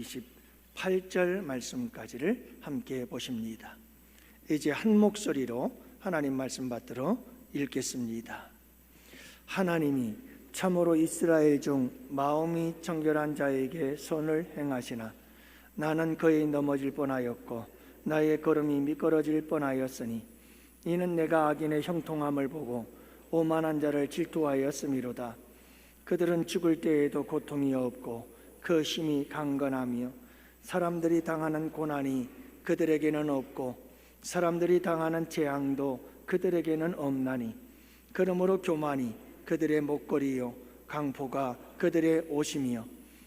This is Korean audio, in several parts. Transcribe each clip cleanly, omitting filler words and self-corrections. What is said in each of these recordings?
28절 말씀까지를 함께 보십니다. 이제 한 목소리로 하나님 말씀 받들어 읽겠습니다. 하나님이 참으로 이스라엘 중 마음이 정결한 자에게 선을 행하시나 나는 거의 넘어질 뻔하였고 나의 걸음이 미끄러질 뻔하였으니 이는 내가 악인의 형통함을 보고 오만한 자를 질투하였음이로다. 그들은 죽을 때에도 고통이 없고 그 힘이 강건하며 사람들이 당하는 고난이 그들에게는 없고 사람들이 당하는 재앙도 그들에게는 없나니 그러므로 교만이 그들의 목걸이요 강포가 그들의 옷이며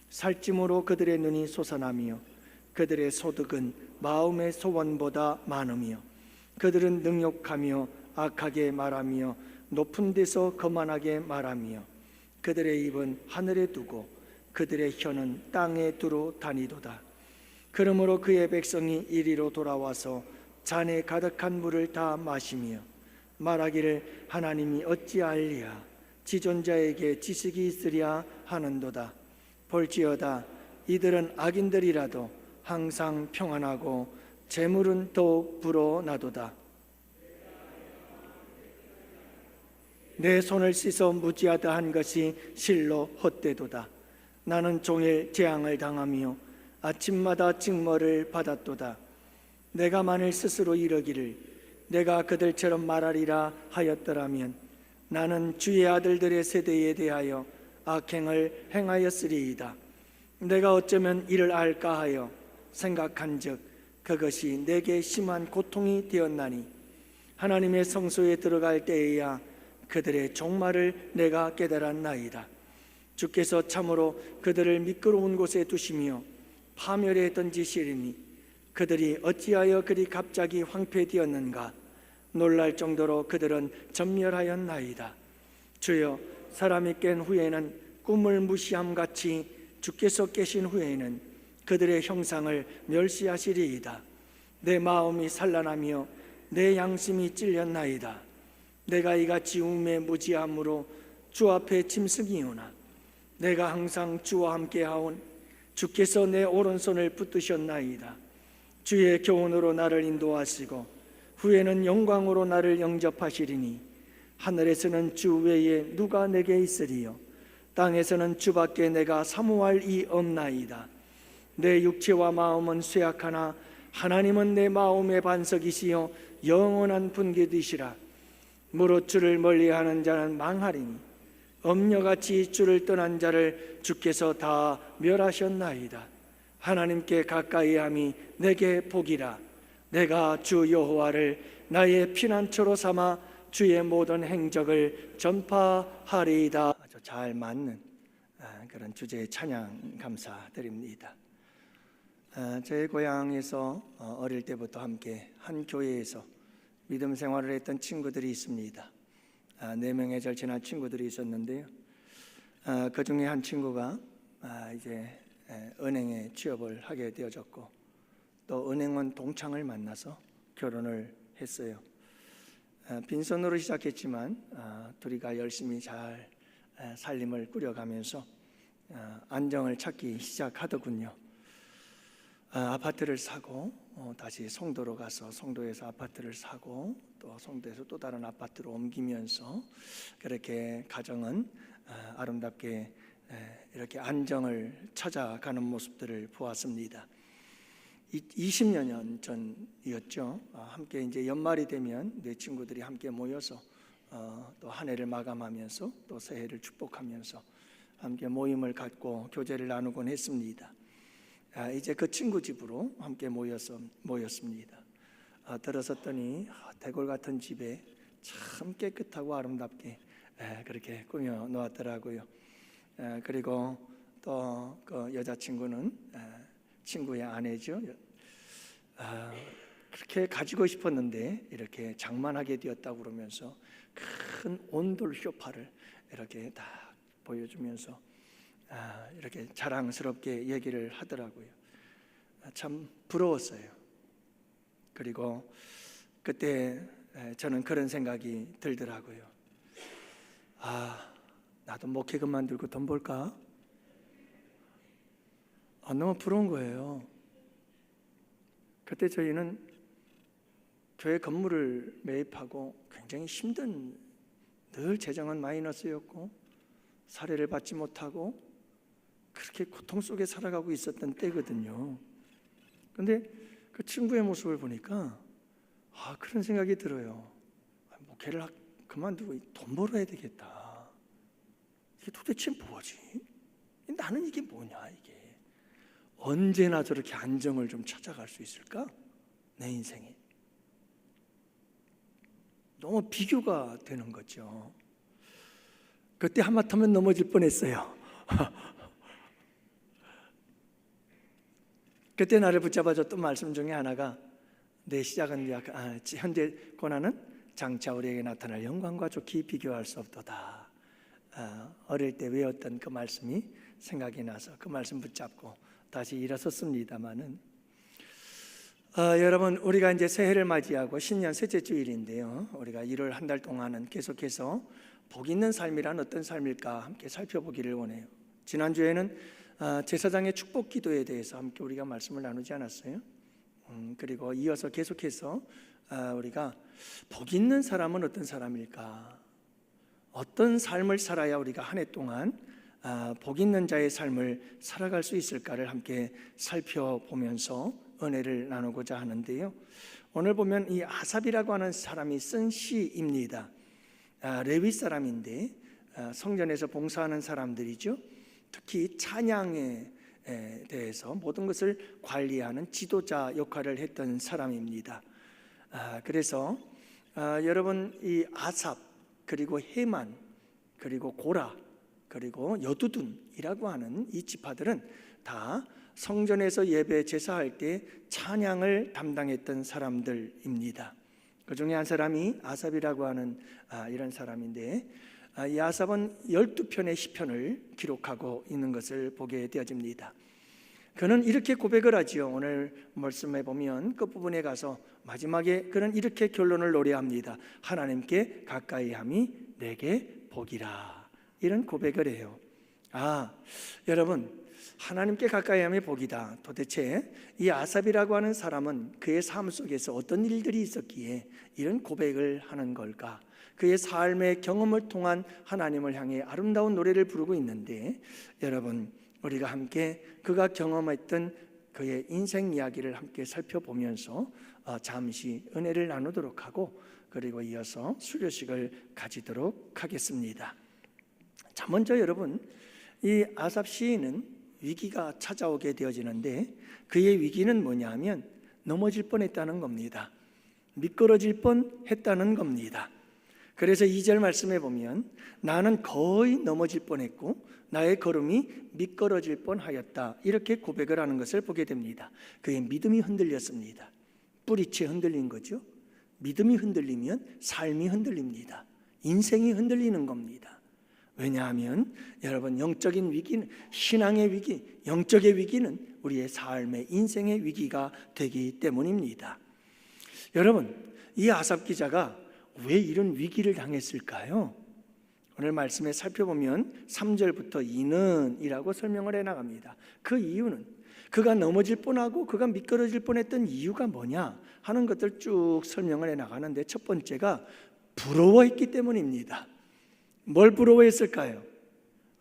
살찜으로 그들의 눈이 솟아나며 그들의 소득은 마음의 소원보다 많으며 그들은 능욕하며 악하게 말하며 높은 데서 거만하게 말하며 그들의 입은 하늘에 두고 그들의 혀는 땅에 두루 다니도다. 그러므로 그의 백성이 이리로 돌아와서 잔에 가득한 물을 다 마시며 말하기를 하나님이 어찌알리야 지존자에게 지식이 있으랴 하는도다. 볼지어다 이들은 악인들이라도 항상 평안하고 재물은 더욱 불어나도다. 내 손을 씻어 무지하다 한 것이 실로 헛되도다. 나는 종일 재앙을 당하며 아침마다 징벌을 받았도다. 내가 만일 스스로 이르기를 내가 그들처럼 말하리라 하였더라면 나는 주의 아들들의 세대에 대하여 악행을 행하였으리이다. 내가 어쩌면 이를 알까 하여 생각한즉 그것이 내게 심한 고통이 되었나니 하나님의 성소에 들어갈 때에야 그들의 종말을 내가 깨달았나이다. 주께서 참으로 그들을 미끄러운 곳에 두시며 파멸에 던지시리니 그들이 어찌하여 그리 갑자기 황폐되었는가. 놀랄 정도로 그들은 전멸하였나이다. 주여, 사람이 깬 후에는 꿈을 무시함같이 주께서 깨신 후에는 그들의 형상을 멸시하시리이다. 내 마음이 산란하며 내 양심이 찔렸나이다. 내가 이같이 우매 무지함으로 주 앞에 짐승이오나 내가 항상 주와 함께하온 주께서 내 오른손을 붙드셨나이다. 주의 교훈으로 나를 인도하시고 후에는 영광으로 나를 영접하시리니 하늘에서는 주 외에 누가 내게 있으리요 땅에서는 주밖에 내가 사모할 이 없나이다. 내 육체와 마음은 쇠약하나 하나님은 내 마음의 반석이시요 영원한 분깃이시라. 무릇 주를 멀리하는 자는 망하리니 엄녀같이 주를 떠난 자를 주께서 다 멸하셨나이다. 하나님께 가까이함이 내게 복이라. 내가 주 여호와를 나의 피난처로 삼아 주의 모든 행적을 전파하리이다. 아주 잘 맞는 그런 주제의 찬양 감사드립니다. 저희 고향에서 어릴 때부터 함께 한 교회에서 믿음 생활을 했던 친구들이 있습니다. 4명의 절친한 친구들이 있었는데요. 그 중에 한 친구가 이제 은행에 취업을 하게 되어졌고 또 은행원 동창을 만나서 결혼을 했어요. 빈손으로 시작했지만 둘이가 열심히 잘 살림을 꾸려가면서 안정을 찾기 시작하더군요. 아파트를 사고 다시 송도로 가서 송도에서 아파트를 사고 또 송도에서 또 다른 아파트로 옮기면서 그렇게 가정은 아름답게 이렇게 안정을 찾아가는 모습들을 보았습니다. 20여 년 전이었죠. 함께 이제 연말이 되면 내 친구들이 함께 모여서 또 한 해를 마감하면서 또 새해를 축복하면서 함께 모임을 갖고 교제를 나누곤 했습니다. 이제 그 친구 집으로 함께 모였습니다. 들어섰더니 대골 같은 집에 참 깨끗하고 아름답게 그렇게 꾸며 놓았더라고요. 그리고 또 그 여자친구는 친구의 아내죠. 그렇게 가지고 싶었는데 이렇게 장만하게 되었다고 그러면서 큰 온돌 소파를 이렇게 다 보여주면서 이렇게 자랑스럽게 얘기를 하더라고요. 참 부러웠어요. 그리고 그때 저는 그런 생각이 들더라고요. 나도 목회 그만두고 돈 벌까? 너무 부러운 거예요. 그때 저희는 교회 건물을 매입하고 굉장히 힘든, 늘 재정은 마이너스였고 사례를 받지 못하고 그렇게 고통 속에 살아가고 있었던 때거든요. 그런데 그 친구의 모습을 보니까 그런 생각이 들어요. 목회를 그만두고 돈 벌어야 되겠다. 이게 도대체 뭐지? 나는 이게 뭐냐 이게. 언제나 저렇게 안정을 좀 찾아갈 수 있을까? 내 인생에. 너무 비교가 되는 거죠. 그때 하마터면 넘어질 뻔했어요. 그때 나를 붙잡아줬던 말씀 중에 하나가 내 시작은 현재 고난은 장차 우리에게 나타날 영광과 좋게 비교할 수 없도다. 어릴 때 외웠던 그 말씀이 생각이 나서 그 말씀 붙잡고 다시 일어섰습니다마는 여러분, 우리가 이제 새해를 맞이하고 신년 셋째 주일인데요, 우리가 1월 한 달 동안은 계속해서 복 있는 삶이란 어떤 삶일까 함께 살펴보기를 원해요. 지난주에는 제사장의 축복 기도에 대해서 함께 우리가 말씀을 나누지 않았어요? 그리고 이어서 계속해서 우리가 복 있는 사람은 어떤 사람일까, 어떤 삶을 살아야 우리가 한 해 동안 복 있는 자의 삶을 살아갈 수 있을까를 함께 살펴보면서 은혜를 나누고자 하는데요, 오늘 보면 이 아삽이라고 하는 사람이 쓴 시입니다. 레위 사람인데 성전에서 봉사하는 사람들이죠. 특히 찬양에 대해서 모든 것을 관리하는 지도자 역할을 했던 사람입니다. 그래서 여러분, 이 아삽 그리고 헤만 그리고 고라 그리고 여두둔이라고 하는 이 지파들은 다 성전에서 예배 제사할 때 찬양을 담당했던 사람들입니다. 그 중에 한 사람이 아삽이라고 하는 이런 사람인데, 이 아삽은 12편의 시편을 기록하고 있는 것을 보게 되어집니다. 그는 이렇게 고백을 하지요. 오늘 말씀해 보면 끝부분에 가서 마지막에 그는 이렇게 결론을 노래합니다. 하나님께 가까이함이 내게 복이라. 이런 고백을 해요. 여러분, 하나님께 가까이함이 복이다. 도대체 이 아삽이라고 하는 사람은 그의 삶 속에서 어떤 일들이 있었기에 이런 고백을 하는 걸까? 그의 삶의 경험을 통한 하나님을 향해 아름다운 노래를 부르고 있는데, 여러분, 우리가 함께 그가 경험했던 그의 인생 이야기를 함께 살펴보면서 잠시 은혜를 나누도록 하고, 그리고 이어서 수료식을 가지도록 하겠습니다. 자, 먼저 여러분, 이 아삽 시인은 위기가 찾아오게 되어지는데, 그의 위기는 뭐냐 하면 넘어질 뻔했다는 겁니다. 미끄러질 뻔했다는 겁니다. 그래서 2절 말씀에 보면 나는 거의 넘어질 뻔했고 나의 걸음이 미끄러질 뻔하였다, 이렇게 고백을 하는 것을 보게 됩니다. 그의 믿음이 흔들렸습니다. 뿌리채 흔들린 거죠. 믿음이 흔들리면 삶이 흔들립니다. 인생이 흔들리는 겁니다. 왜냐하면 여러분, 영적인 위기는, 신앙의 위기, 영적의 위기는 우리의 삶의 인생의 위기가 되기 때문입니다. 여러분, 이 아삽 기자가 왜 이런 위기를 당했을까요? 오늘 말씀에 살펴보면 3절부터 이는 이라고 설명을 해나갑니다. 그 이유는, 그가 넘어질 뻔하고 그가 미끄러질 뻔했던 이유가 뭐냐 하는 것들 쭉 설명을 해나가는데, 첫 번째가 부러워했기 때문입니다. 뭘 부러워했을까요?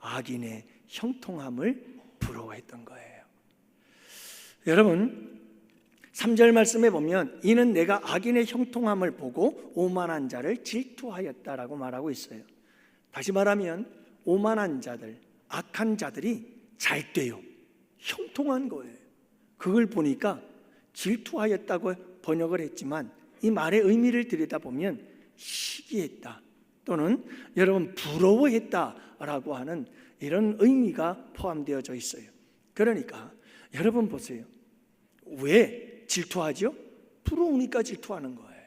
악인의 형통함을 부러워했던 거예요. 여러분, 3절 말씀에 보면 이는 내가 악인의 형통함을 보고 오만한 자를 질투하였다라고 말하고 있어요. 다시 말하면 오만한 자들, 악한 자들이 잘 돼요. 형통한 거예요. 그걸 보니까 질투하였다고 번역을 했지만 이 말의 의미를 들여다보면 시기했다, 또는 여러분 부러워했다라고 하는 이런 의미가 포함되어져 있어요. 그러니까 여러분 보세요. 왜 질투하죠? 부러우니까 질투하는 거예요.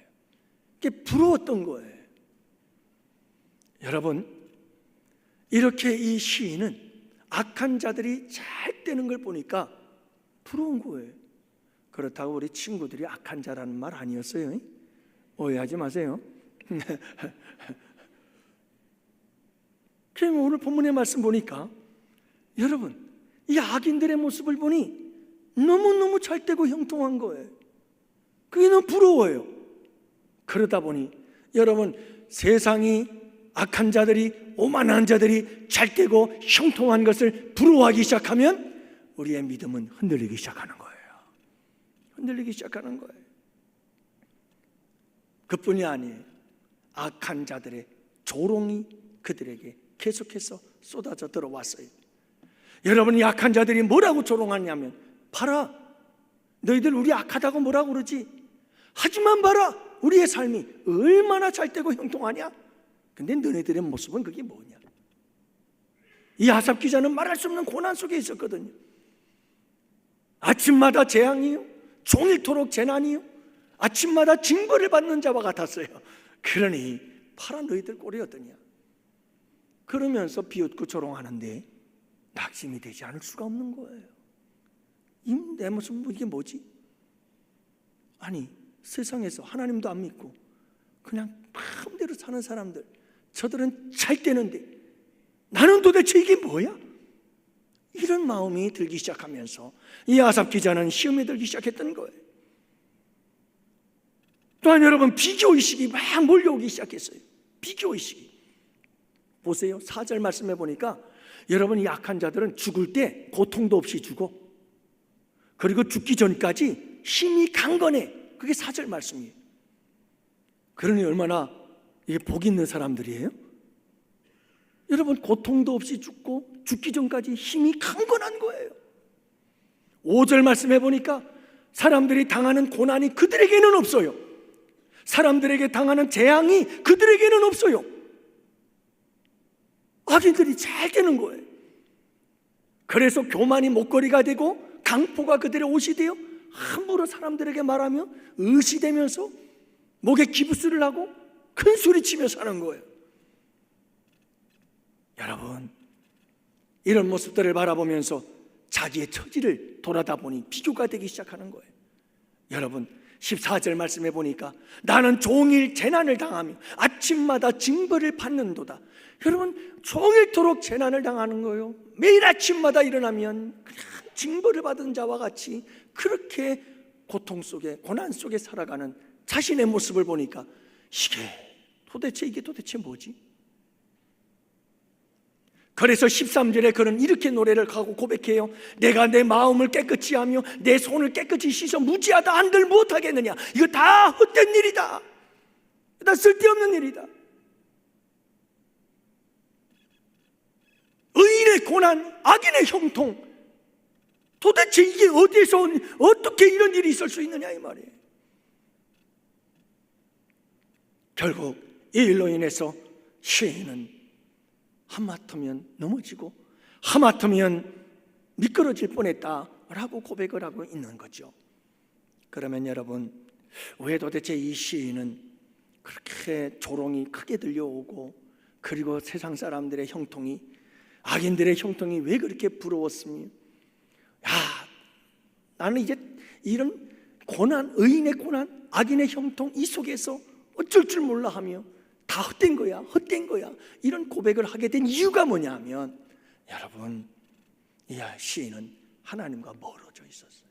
그게 부러웠던 거예요. 여러분, 이렇게 이 시인은 악한 자들이 잘 되는 걸 보니까 부러운 거예요. 그렇다고 우리 친구들이 악한 자라는 말 아니었어요. 오해하지 마세요. 그럼 오늘 본문의 말씀 보니까 여러분, 이 악인들의 모습을 보니 너무너무 잘되고 형통한 거예요. 그게 너무 부러워요. 그러다 보니 여러분, 세상이 악한 자들이, 오만한 자들이 잘되고 형통한 것을 부러워하기 시작하면 우리의 믿음은 흔들리기 시작하는 거예요. 흔들리기 시작하는 거예요. 그뿐이 아니에요. 악한 자들의 조롱이 그들에게 계속해서 쏟아져 들어왔어요. 여러분, 이 악한 자들이 뭐라고 조롱하냐면, 봐라, 너희들 우리 악하다고 뭐라고 그러지? 하지만 봐라, 우리의 삶이 얼마나 잘되고 형통하냐? 근데 너네들의 모습은 그게 뭐냐? 이 아삽 기자는 말할 수 없는 고난 속에 있었거든요. 아침마다 재앙이요, 종일토록 재난이요, 아침마다 징벌을 받는 자와 같았어요. 그러니 봐라, 너희들 꼴이 어떠냐? 그러면서 비웃고 조롱하는데 낙심이 되지 않을 수가 없는 거예요. 내 모습은 이게 뭐지? 아니, 세상에서 하나님도 안 믿고 그냥 마음대로 사는 사람들, 저들은 잘 되는데 나는 도대체 이게 뭐야? 이런 마음이 들기 시작하면서 이 아삽 기자는 시험에 들기 시작했던 거예요. 또한 여러분, 비교의식이 막 몰려오기 시작했어요. 비교의식이. 보세요, 4절 말씀해 보니까 여러분, 이 악한 자들은 죽을 때 고통도 없이 죽어. 그리고 죽기 전까지 힘이 강건해. 그게 4절 말씀이에요. 그러니 얼마나 이게 복 있는 사람들이에요? 여러분, 고통도 없이 죽고 죽기 전까지 힘이 강건한 거예요. 5절 말씀해 보니까 사람들이 당하는 고난이 그들에게는 없어요. 사람들에게 당하는 재앙이 그들에게는 없어요. 악인들이 잘 되는 거예요. 그래서 교만이 목걸이가 되고 강포가 그들의 옷이 되어 함부로 사람들에게 말하며 의시되면서 목에 기부스를 하고 큰 소리치며 사는 거예요. 여러분, 이런 모습들을 바라보면서 자기의 처지를 돌아다 보니 비교가 되기 시작하는 거예요. 여러분, 14절 말씀해 보니까 나는 종일 재난을 당하며 아침마다 징벌을 받는도다. 여러분, 종일토록 재난을 당하는 거예요. 매일 아침마다 일어나면 그냥 징벌을 받은 자와 같이 그렇게 고통 속에, 고난 속에 살아가는 자신의 모습을 보니까 이게 도대체 뭐지? 그래서 13절에 그는 이렇게 노래를 하고 고백해요. 내가 내 마음을 깨끗이 하며 내 손을 깨끗이 씻어 무지하다 한들 무엇하겠느냐? 이거 다 헛된 일이다. 다 쓸데없는 일이다. 의인의 고난, 악인의 형통, 도대체 이게 어디에서 어떻게 이런 일이 있을 수 있느냐 이 말이에요. 결국 이 일로 인해서 시인은 하마터면 넘어지고 하마터면 미끄러질 뻔했다라고 고백을 하고 있는 거죠. 그러면 여러분, 왜 도대체 이 시인은 그렇게 조롱이 크게 들려오고, 그리고 세상 사람들의 형통이, 악인들의 형통이 왜 그렇게 부러웠으며, 나는 이제 이런 고난, 의인의 고난, 악인의 형통 이 속에서 어쩔 줄 몰라 하며 다 헛된 거야 이런 고백을 하게 된 이유가 뭐냐 하면, 여러분, 이 시인은 하나님과 멀어져 있었어요.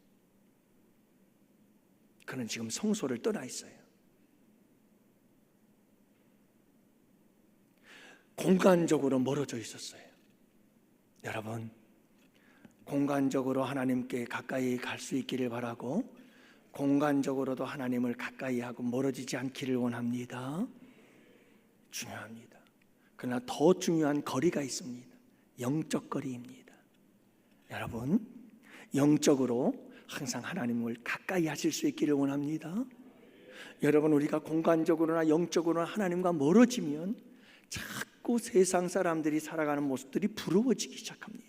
그는 지금 성소를 떠나 있어요. 공간적으로 멀어져 있었어요. 여러분, 공간적으로 하나님께 가까이 갈 수 있기를 바라고, 공간적으로도 하나님을 가까이 하고 멀어지지 않기를 원합니다. 중요합니다. 그러나 더 중요한 거리가 있습니다. 영적 거리입니다. 여러분, 영적으로 항상 하나님을 가까이 하실 수 있기를 원합니다. 여러분, 우리가 공간적으로나 영적으로나 하나님과 멀어지면 자꾸 세상 사람들이 살아가는 모습들이 부러워지기 시작합니다.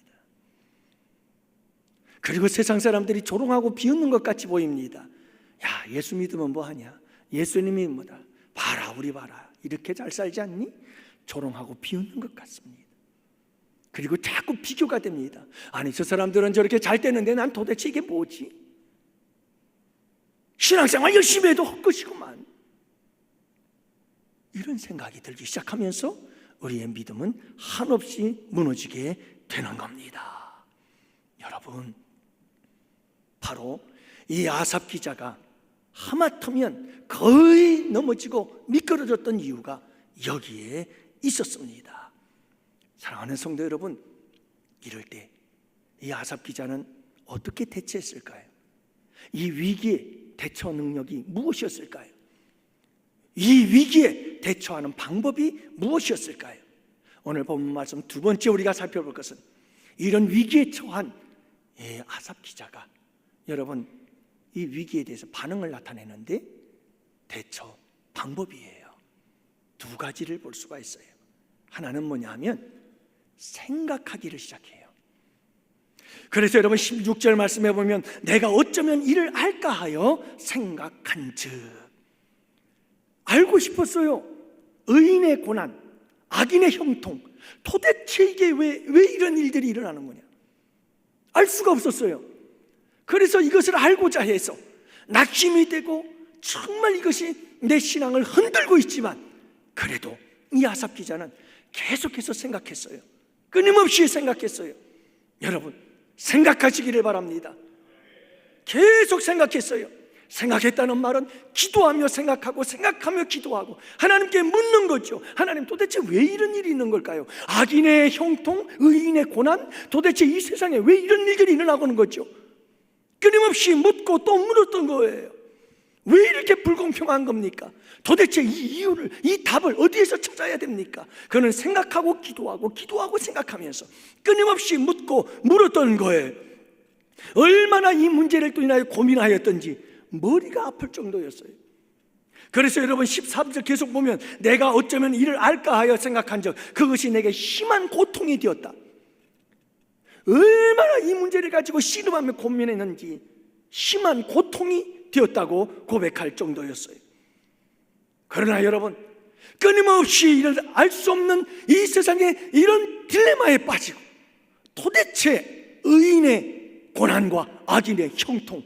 그리고 세상 사람들이 조롱하고 비웃는 것 같이 보입니다. 야, 예수 믿으면 뭐하냐? 예수님이 뭐다? 봐라, 우리 봐라, 이렇게 잘 살지 않니? 조롱하고 비웃는 것 같습니다. 그리고 자꾸 비교가 됩니다. 아니, 저 사람들은 저렇게 잘 되는데 난 도대체 이게 뭐지? 신앙생활 열심히 해도 헛것이구만. 이런 생각이 들기 시작하면서 우리의 믿음은 한없이 무너지게 되는 겁니다. 여러분, 바로 이 아삽 기자가 하마터면 거의 넘어지고 미끄러졌던 이유가 여기에 있었습니다. 사랑하는 성도 여러분, 이럴 때 이 아삽 기자는 어떻게 대처했을까요? 이 위기의 대처 능력이 무엇이었을까요? 이 위기에 대처하는 방법이 무엇이었을까요? 오늘 본문 말씀 두 번째 우리가 살펴볼 것은 이런 위기에 처한 아삽 기자가 여러분 이 위기에 대해서 반응을 나타내는데 대처 방법이에요. 두 가지를 볼 수가 있어요. 하나는 뭐냐 하면 생각하기를 시작해요. 그래서 여러분 16절 말씀해 보면 내가 어쩌면 이를 알까 하여 생각한즉, 알고 싶었어요. 의인의 고난, 악인의 형통, 도대체 이게 왜 이런 일들이 일어나는 거냐, 알 수가 없었어요. 그래서 이것을 알고자 해서 낙심이 되고 정말 이것이 내 신앙을 흔들고 있지만 그래도 이 아삽 기자는 계속해서 생각했어요. 끊임없이 생각했어요. 여러분 생각하시기를 바랍니다. 계속 생각했어요. 생각했다는 말은 기도하며 생각하고 생각하며 기도하고 하나님께 묻는 거죠. 하나님, 도대체 왜 이런 일이 있는 걸까요? 악인의 형통, 의인의 고난, 도대체 이 세상에 왜 이런 일들이 일어나고 있는 거죠? 끊임없이 묻고 또 물었던 거예요. 왜 이렇게 불공평한 겁니까? 도대체 이 이유를, 이 답을 어디에서 찾아야 됩니까? 그는 생각하고 기도하고 생각하면서 끊임없이 묻고 물었던 거예요. 얼마나 이 문제를 또 인하여 고민하였던지 머리가 아플 정도였어요. 그래서 여러분 13절 계속 보면 내가 어쩌면 이를 알까 하여 생각한 적, 그것이 내게 심한 고통이 되었다. 얼마나 이 문제를 가지고 씨름하며 고민했는지 심한 고통이 되었다고 고백할 정도였어요. 그러나 여러분 끊임없이 알 수 없는 이 세상에 이런 딜레마에 빠지고 도대체 의인의 고난과 악인의 형통,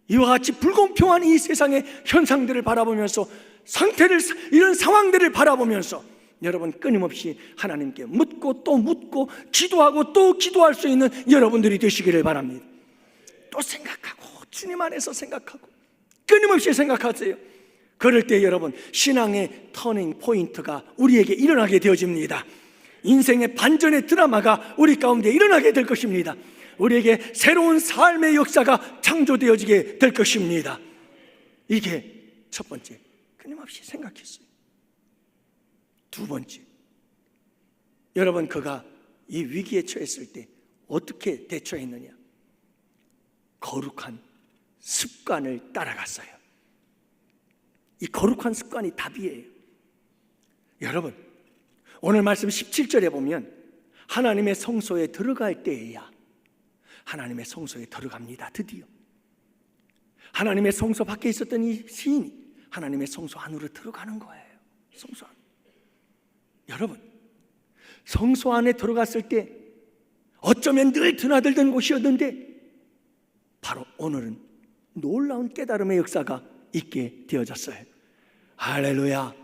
이와 같이 불공평한 이 세상의 현상들을 바라보면서 이런 상황들을 바라보면서 여러분 끊임없이 하나님께 묻고 또 묻고 기도하고 또 기도할 수 있는 여러분들이 되시기를 바랍니다. 또 생각하고 주님 안에서 생각하고 끊임없이 생각하세요. 그럴 때 여러분 신앙의 터닝 포인트가 우리에게 일어나게 되어집니다. 인생의 반전의 드라마가 우리 가운데 일어나게 될 것입니다. 우리에게 새로운 삶의 역사가 창조되어지게 될 것입니다. 이게 첫 번째, 끊임없이 생각했어요. 두 번째, 여러분 그가 이 위기에 처했을 때 어떻게 대처했느냐? 거룩한 습관을 따라갔어요. 이 거룩한 습관이 답이에요. 여러분 오늘 말씀 17절에 보면 하나님의 성소에 들어갈 때에야 하나님의 성소에 들어갑니다. 드디어 하나님의 성소 밖에 있었던 이 시인이 하나님의 성소 안으로 들어가는 거예요. 성소 안. 여러분 성소 안에 들어갔을 때 어쩌면 늘 드나들던 곳이었는데 바로 오늘은 놀라운 깨달음의 역사가 있게 되어졌어요. 할렐루야.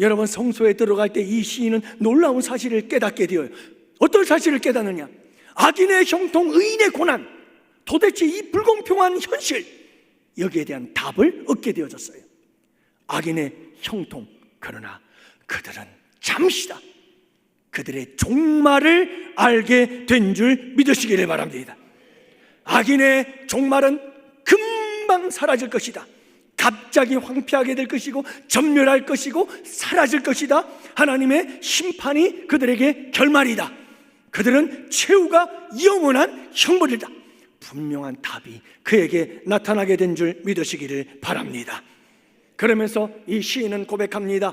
여러분 성소에 들어갈 때 이 시인은 놀라운 사실을 깨닫게 되어요. 어떤 사실을 깨닫느냐? 악인의 형통, 의인의 고난, 도대체 이 불공평한 현실, 여기에 대한 답을 얻게 되어졌어요. 악인의 형통, 그러나 그들은 잠시다 그들의 종말을 알게 된 줄 믿으시기를 바랍니다. 악인의 종말은 금방 사라질 것이다. 갑자기 황폐하게 될 것이고 전멸할 것이고 사라질 것이다. 하나님의 심판이 그들에게 결말이다. 그들은 최후가 영원한 형벌이다. 분명한 답이 그에게 나타나게 된 줄 믿으시기를 바랍니다. 그러면서 이 시인은 고백합니다.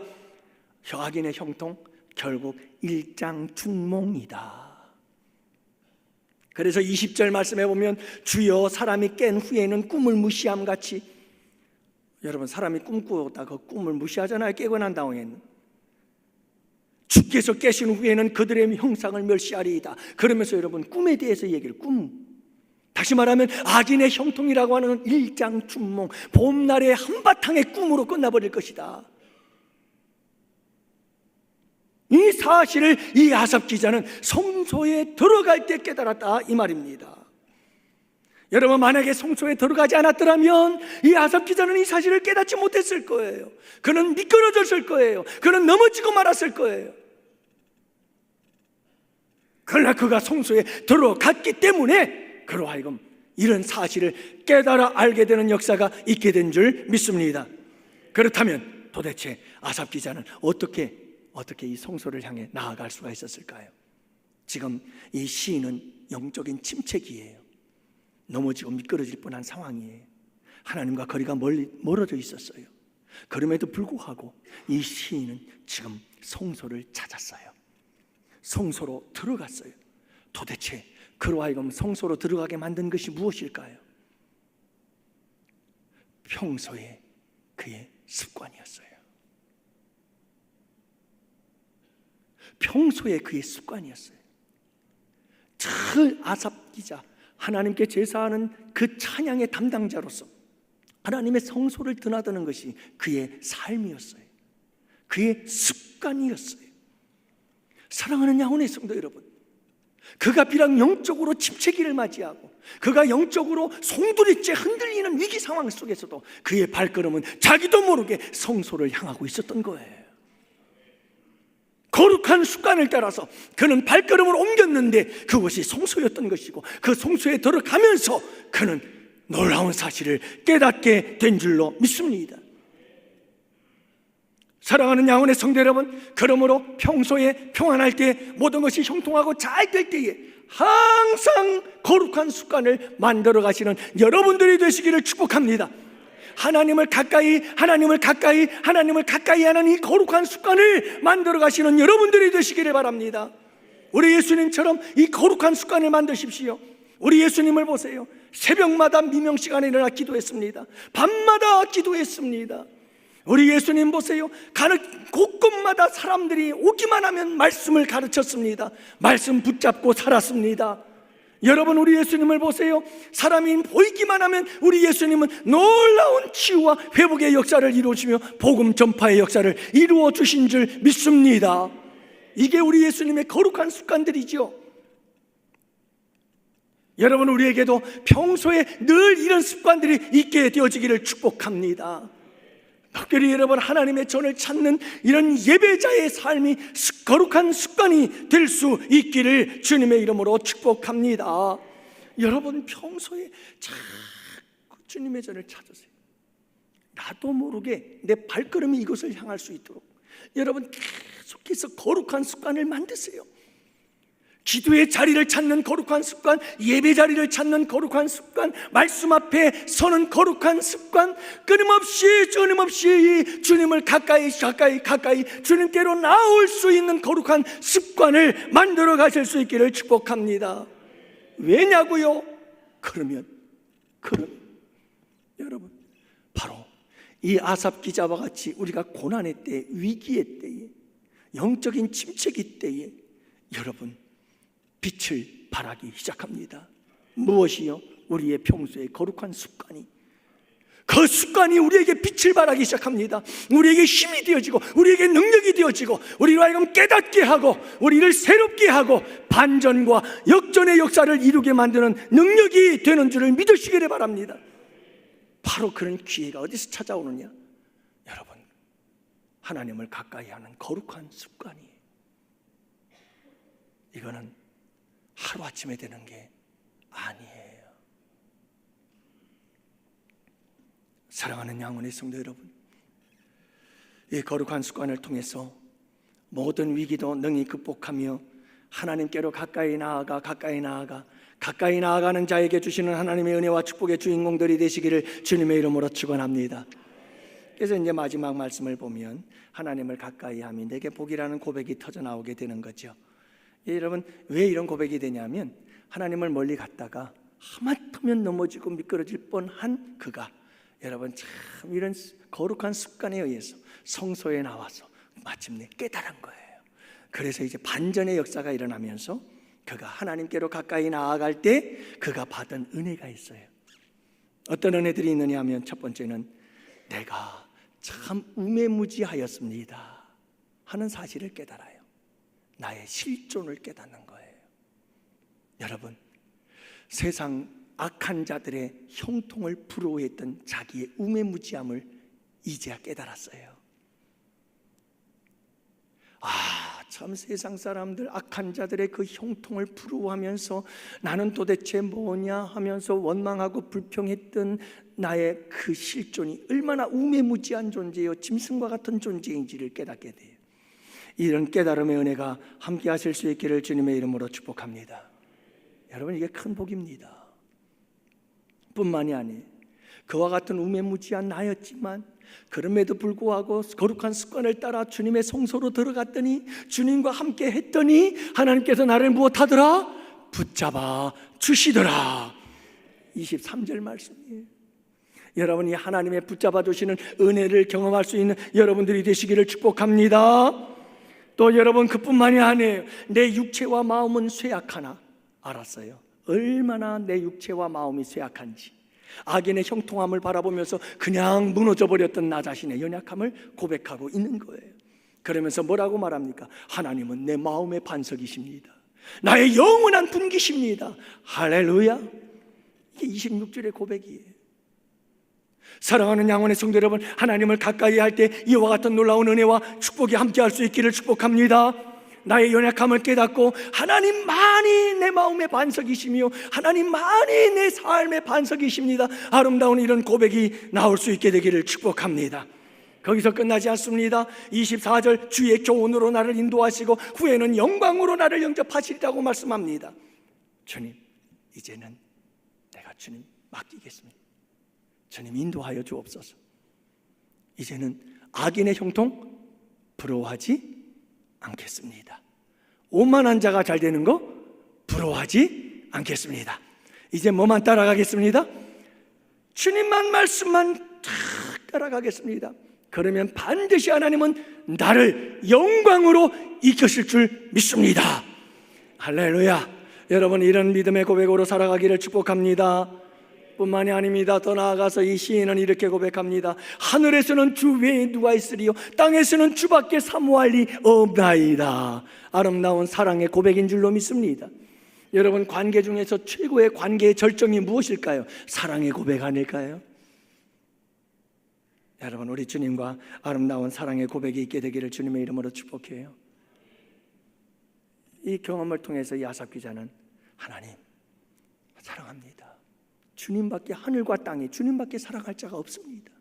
악인의 형통 결국 일장춘몽이다. 그래서 20절 말씀해 보면 주여 사람이 깬 후에는 꿈을 무시함같이, 여러분 사람이 꿈꾸었다 그 꿈을 무시하잖아요. 깨고 난 다음에는 주께서 깨신 후에는 그들의 형상을 멸시하리이다. 그러면서 여러분 꿈에 대해서 얘기를, 다시 말하면 악인의 형통이라고 하는 일장춘몽, 봄날의 한바탕의 꿈으로 끝나버릴 것이다. 이 사실을 이 아삽 기자는 성소에 들어갈 때 깨달았다 이 말입니다. 여러분, 만약에 성소에 들어가지 않았더라면 이 아삽 기자는 이 사실을 깨닫지 못했을 거예요. 그는 미끄러졌을 거예요. 그는 넘어지고 말았을 거예요. 그러나 그가 성소에 들어갔기 때문에 그로 하여금 이런 사실을 깨달아 알게 되는 역사가 있게 된 줄 믿습니다. 그렇다면 도대체 아삽 기자는 어떻게 이 성소를 향해 나아갈 수가 있었을까요? 지금 이 시인은 영적인 침체기예요. 넘어지고 미끄러질 뻔한 상황이에요. 하나님과 거리가 멀어져 있었어요. 그럼에도 불구하고 이 시인은 지금 성소를 찾았어요. 성소로 들어갔어요. 도대체 그로 하여금 성소로 들어가게 만든 것이 무엇일까요? 평소에 그의 습관이었어요. 평소에 그의 습관이었어요. 늘 아삽 기자, 하나님께 제사하는 그 찬양의 담당자로서 하나님의 성소를 드나드는 것이 그의 삶이었어요. 그의 습관이었어요. 사랑하는 양혼의 성도 여러분, 그가 비록 영적으로 침체기를 맞이하고 그가 영적으로 송두리째 흔들리는 위기 상황 속에서도 그의 발걸음은 자기도 모르게 성소를 향하고 있었던 거예요. 거룩한 습관을 따라서 그는 발걸음을 옮겼는데 그것이 성소였던 것이고, 그 성소에 들어가면서 그는 놀라운 사실을 깨닫게 된 줄로 믿습니다. 사랑하는 양혼의 성도 여러분, 그러므로 평소에 평안할 때, 모든 것이 형통하고 잘 될 때에 항상 거룩한 습관을 만들어 가시는 여러분들이 되시기를 축복합니다. 하나님을 가까이 하는 이 거룩한 습관을 만들어 가시는 여러분들이 되시기를 바랍니다. 우리 예수님처럼 이 거룩한 습관을 만드십시오. 우리 예수님을 보세요. 새벽마다 미명 시간에 일어나 기도했습니다. 밤마다 기도했습니다. 우리 예수님 보세요. 가는 곳곳마다 사람들이 오기만 하면 말씀을 가르쳤습니다. 말씀 붙잡고 살았습니다. 여러분, 우리 예수님을 보세요. 사람이 보이기만 하면 우리 예수님은 놀라운 치유와 회복의 역사를 이루시며 복음 전파의 역사를 이루어 주신 줄 믿습니다. 이게 우리 예수님의 거룩한 습관들이죠. 여러분, 우리에게도 평소에 늘 이런 습관들이 있게 되어지기를 축복합니다. 특별히 여러분, 하나님의 전을 찾는 이런 예배자의 삶이 거룩한 습관이 될 수 있기를 주님의 이름으로 축복합니다. 여러분, 평소에 자꾸 주님의 전을 찾으세요. 나도 모르게 내 발걸음이 이곳을 향할 수 있도록 여러분 계속해서 거룩한 습관을 만드세요. 기도의 자리를 찾는 거룩한 습관, 예배 자리를 찾는 거룩한 습관, 말씀 앞에 서는 거룩한 습관, 끊임없이 주님을 가까이 주님께로 나올 수 있는 거룩한 습관을 만들어 가실 수 있기를 축복합니다. 왜냐고요? 그러면 여러분, 바로 이 아삽 기자와 같이 우리가 고난의 때, 위기의 때에, 영적인 침체기 때에 여러분 빛을 발하기 시작합니다. 무엇이요? 우리의 평소의 거룩한 습관이, 그 습관이 우리에게 빛을 발하기 시작합니다. 우리에게 힘이 되어지고 우리에게 능력이 되어지고 우리로 하여금 깨닫게 하고 우리를 새롭게 하고 반전과 역전의 역사를 이루게 만드는 능력이 되는 줄을 믿으시기를 바랍니다. 바로 그런 기회가 어디서 찾아오느냐? 여러분, 하나님을 가까이 하는 거룩한 습관이에요. 이거는 하루아침에 되는 게 아니에요. 사랑하는 양혼의 성도 여러분, 이 거룩한 습관을 통해서 모든 위기도 능히 극복하며 하나님께로 가까이 나아가는 자에게 주시는 하나님의 은혜와 축복의 주인공들이 되시기를 주님의 이름으로 축원합니다. 그래서 이제 마지막 말씀을 보면 하나님을 가까이 함이 내게 복이라는 고백이 터져 나오게 되는 거죠. 여러분, 왜 이런 고백이 되냐면 하나님을 멀리 갔다가 하마터면 넘어지고 미끄러질 뻔한 그가 여러분 참 이런 거룩한 습관에 의해서 성소에 나와서 마침내 깨달은 거예요. 그래서 이제 반전의 역사가 일어나면서 그가 하나님께로 가까이 나아갈 때 그가 받은 은혜가 있어요. 어떤 은혜들이 있느냐 하면 첫 번째는 내가 참 우매무지하였습니다 하는 사실을 깨달아요. 나의 실존을 깨닫는 거예요. 여러분, 세상 악한 자들의 형통을 부러워했던 자기의 우매무지함을 이제야 깨달았어요. 참 세상 사람들 악한 자들의 그 형통을 부러워하면서 나는 도대체 뭐냐 하면서 원망하고 불평했던 나의 그 실존이 얼마나 우매무지한 존재요, 짐승과 같은 존재인지를 깨닫게 돼요. 이런 깨달음의 은혜가 함께 하실 수 있기를 주님의 이름으로 축복합니다. 여러분, 이게 큰 복입니다. 뿐만이 아니에요. 그와 같은 우매무지한 나였지만 그럼에도 불구하고 거룩한 습관을 따라 주님의 성소로 들어갔더니 주님과 함께 했더니 하나님께서 나를 무엇하더라? 붙잡아 주시더라. 23절 말씀이에요. 여러분이 하나님의 붙잡아 주시는 은혜를 경험할 수 있는 여러분들이 되시기를 축복합니다. 또 여러분, 그뿐만이 아니에요. 내 육체와 마음은 쇠약하나 알았어요. 얼마나 내 육체와 마음이 쇠약한지. 악인의 형통함을 바라보면서 그냥 무너져버렸던 나 자신의 연약함을 고백하고 있는 거예요. 그러면서 뭐라고 말합니까? 하나님은 내 마음의 반석이십니다. 나의 영원한 분기십니다. 할렐루야. 이게 26절의 고백이에요. 사랑하는 양원의 성도 여러분, 하나님을 가까이 할 때 이와 같은 놀라운 은혜와 축복이 함께할 수 있기를 축복합니다. 나의 연약함을 깨닫고 하나님만이 내 마음의 반석이시며 하나님만이 내 삶의 반석이십니다. 아름다운 이런 고백이 나올 수 있게 되기를 축복합니다. 거기서 끝나지 않습니다. 24절, 주의 교훈으로 나를 인도하시고 후에는 영광으로 나를 영접하시리라고 말씀합니다. 주님, 이제는 내가 주님 맡기겠습니다. 주님 인도하여 주옵소서. 이제는 악인의 형통 부러워하지 않겠습니다. 오만한 자가 잘 되는 거 부러워하지 않겠습니다. 이제 뭐만 따라가겠습니다? 주님만 말씀만 탁 따라가겠습니다. 그러면 반드시 하나님은 나를 영광으로 이끄실 줄 믿습니다. 할렐루야. 여러분, 이런 믿음의 고백으로 살아가기를 축복합니다. 뿐만이 아닙니다. 더 나아가서 이 시인은 이렇게 고백합니다. 하늘에서는 주 외에 누가 있으리요, 땅에서는 주밖에 사모할 리 없나이다. 아름다운 사랑의 고백인 줄로 믿습니다. 여러분, 관계 중에서 최고의 관계의 절정이 무엇일까요? 사랑의 고백 아닐까요? 여러분, 우리 주님과 아름다운 사랑의 고백이 있게 되기를 주님의 이름으로 축복해요. 이 경험을 통해서 이 아삽 기자는 하나님 사랑합니다. 주님밖에, 하늘과 땅에 주님밖에 사랑할 자가 없습니다.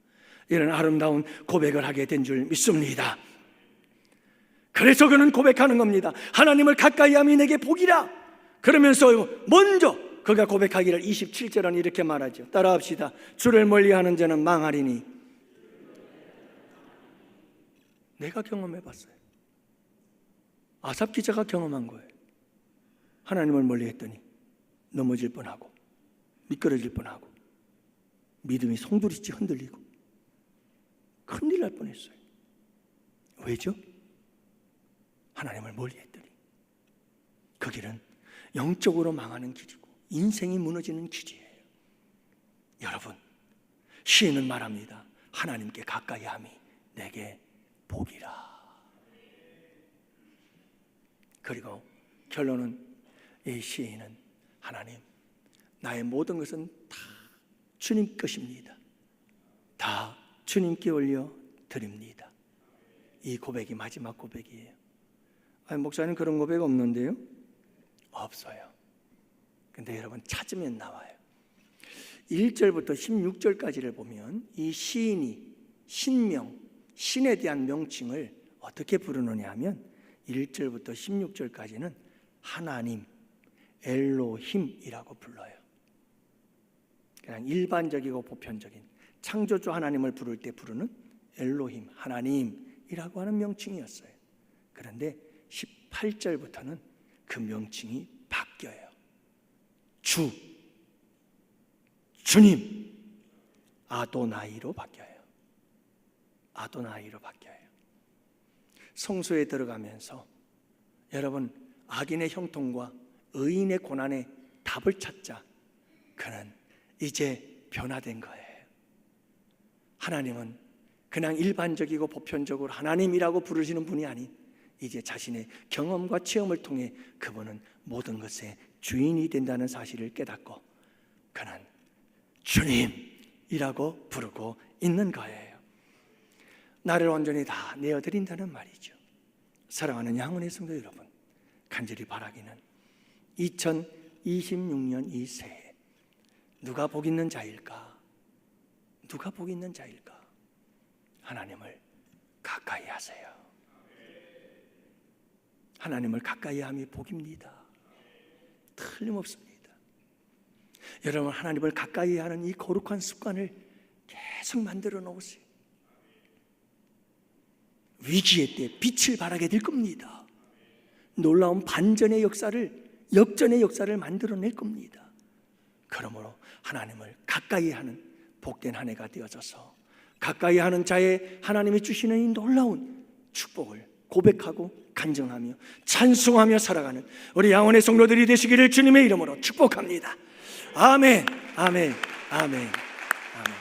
이런 아름다운 고백을 하게 된 줄 믿습니다. 그래서 그는 고백하는 겁니다. 하나님을 가까이 함이 내게 복이라. 그러면서 먼저 그가 고백하기를 27절은 이렇게 말하죠. 따라합시다. 주를 멀리하는 자는 망하리니. 내가 경험해 봤어요. 아삽 기자가 경험한 거예요. 하나님을 멀리했더니 넘어질 뻔하고 미끄러질 뻔하고 믿음이 송두리째 흔들리고 큰일 날 뻔했어요. 왜죠? 하나님을 멀리했더니. 그 길은 영적으로 망하는 길이고 인생이 무너지는 길이에요. 여러분, 시인은 말합니다. 하나님께 가까이 함이 내게 복이라. 그리고 결론은 이 시인은 하나님, 나의 모든 것은 다 주님 것입니다. 다 주님께 올려 드립니다. 이 고백이 마지막 고백이에요. 아니, 목사님 그런 고백 없는데요? 없어요. 근데 여러분, 찾으면 나와요. 1절부터 16절까지를 보면 이 시인이 신명, 신에 대한 명칭을 어떻게 부르느냐 하면 1절부터 16절까지는 하나님, 엘로힘이라고 불러요. 그냥 일반적이고 보편적인 창조주 하나님을 부를 때 부르는 엘로힘, 하나님이라고 하는 명칭이었어요. 그런데 18절부터는 그 명칭이 바뀌어요. 주님, 아도나이로 바뀌어요. 아도나이로 바뀌어요. 성소에 들어가면서 여러분, 악인의 형통과 의인의 고난에 답을 찾자. 그는 이제 변화된 거예요. 하나님은 그냥 일반적이고 보편적으로 하나님이라고 부르시는 분이 아닌 이제 자신의 경험과 체험을 통해 그분은 모든 것의 주인이 된다는 사실을 깨닫고 그는 주님이라고 부르고 있는 거예요. 나를 온전히 다 내어드린다는 말이죠. 사랑하는 양원의 성도 여러분, 간절히 바라기는 2026년 이 새해 누가 복 있는 자일까? 누가 복 있는 자일까? 하나님을 가까이 하세요. 하나님을 가까이 함이 복입니다. 틀림없습니다. 여러분, 하나님을 가까이 하는 이 거룩한 습관을 계속 만들어 놓으세요. 위기의 때 빛을 발하게 될 겁니다. 놀라운 반전의 역사를, 역전의 역사를 만들어낼 겁니다. 그러므로 하나님을 가까이 하는 복된 한 해가 되어져서 가까이 하는 자의 하나님이 주시는 이 놀라운 축복을 고백하고 간증하며 찬송하며 살아가는 우리 양원의 성도들이 되시기를 주님의 이름으로 축복합니다. 아멘, 아멘, 아멘.